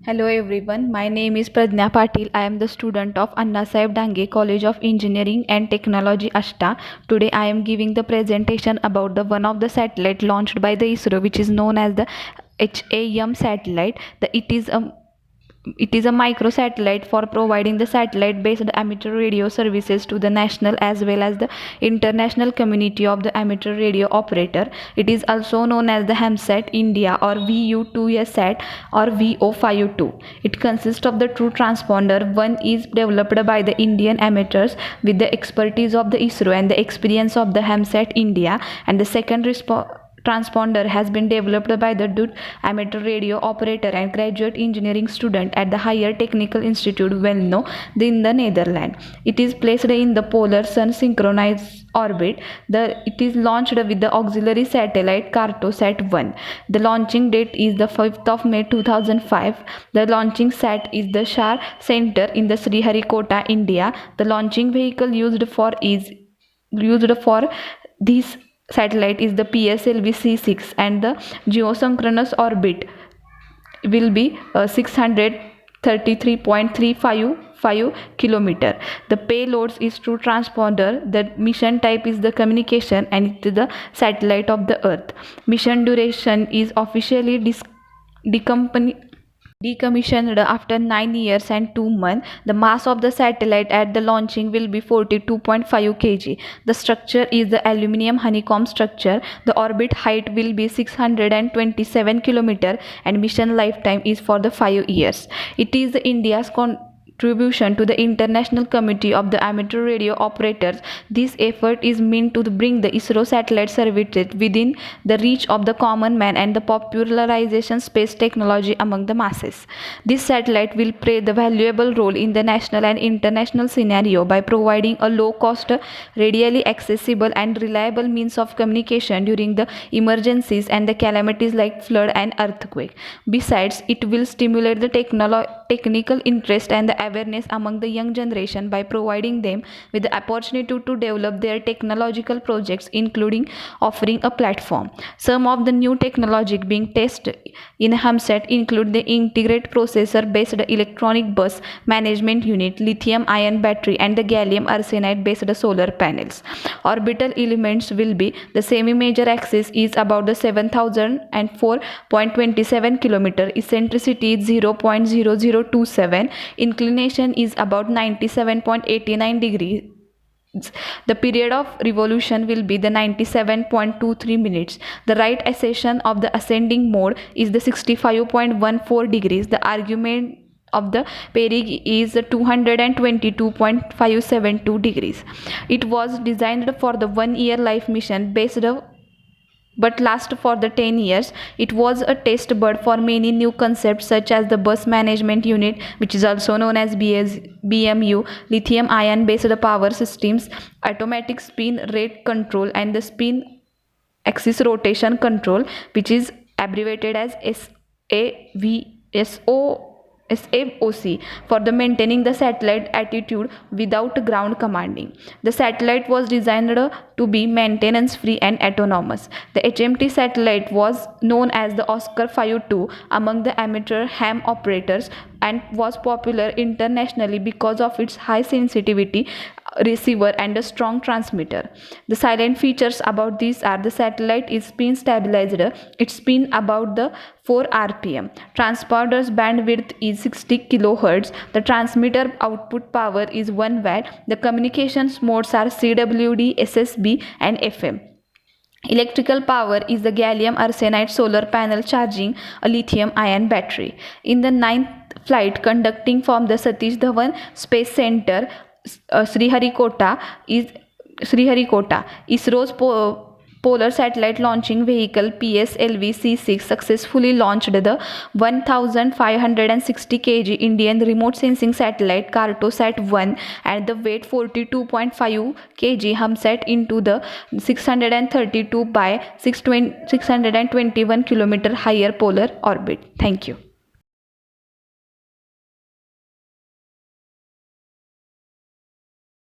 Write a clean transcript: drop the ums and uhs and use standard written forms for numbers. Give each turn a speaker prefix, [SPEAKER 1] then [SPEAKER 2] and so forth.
[SPEAKER 1] Hello everyone, my name is Pradnya Patil. I am the student of Anna Saheb Dange College of Engineering and Technology Ashta. Today I am giving the presentation about the one of the satellite launched by the ISRO, which is known as the HAM satellite. It is a microsatellite for providing the satellite-based amateur radio services to the national as well as the international community of the amateur radio operator. It is also known as the HAMSAT India or VU2SAT or VO52. It consists of the two transponder. One is developed by the Indian amateurs with the expertise of the ISRO and the experience of the HAMSAT India, and the second transponder has been developed by the Dutch amateur radio operator and graduate engineering student at the Higher Technical Institute Venlo in the Netherlands. It is placed in the polar sun synchronized orbit. It is launched with the auxiliary satellite Cartosat-1. The launching date is the 5th of May 2005. The launching sat is the Shar Center in the Sriharikota, India. The launching vehicle used for this satellite is the PSLV C6, and the geosynchronous orbit will be 633.355 kilometer. The payloads is true transponder. The mission type is the communication, and it is the satellite of the Earth. Mission duration is officially decommissioned after 9 years and 2 months. The mass of the satellite at the launching will be 42.5 kg. The structure is the aluminum honeycomb structure. The orbit height will be 627 km, and mission lifetime is for the 5 years. It is India's contribution to the International Committee of the Amateur Radio Operators. This effort is meant to bring the ISRO satellite services within the reach of the common man and the popularization space technology among the masses. This satellite will play the valuable role in the national and international scenario by providing a low-cost, readily accessible and reliable means of communication during the emergencies and the calamities like flood and earthquake. Besides, it will stimulate the technical interest and the awareness among the young generation by providing them with the opportunity to develop their technological projects, including offering a platform. Some of the new technology being tested in HAMSAT include the integrated processor-based electronic bus management unit, lithium-ion battery, and the gallium arsenide-based solar panels. Orbital elements will be the semi-major axis is about the 7,004.27 km, eccentricity is 0.0027, inclination is about 97.89 degrees. The period of revolution will be the 97.23 minutes. The right accession of the ascending mode is the 65.14 degrees. The argument of the perig is 222.572 degrees. It was designed for the 1-year life mission based but last for the 10 years. It was a test bed for many new concepts such as the bus management unit, which is also known as BMU, lithium ion based power systems, automatic spin rate control, and the spin axis rotation control, which is abbreviated as SAVOC, for the maintaining the satellite attitude without ground commanding. The satellite was designed to be maintenance free and autonomous. The HMT satellite was known as the Oscar 52 among the amateur ham operators and was popular internationally because of its high sensitivity receiver and a strong transmitter. The silent features about this are the satellite is spin stabilized. It spin about the 4 rpm. Transponder's bandwidth is 60 kHz. The transmitter output power is 1 watt. The communications modes are CWD, SSB, and FM. Electrical power is the gallium arsenide solar panel charging a lithium ion battery. In the 9th flight conducting from the Satish Dhawan Space Center, Sriharikota, ISRO's Polar Satellite Launching Vehicle PSLV C6 successfully launched the 1560 kg Indian remote sensing satellite Cartosat-1 at the weight 42.5 kg HAMSAT into the 632 by 621 km higher polar orbit. Thank you.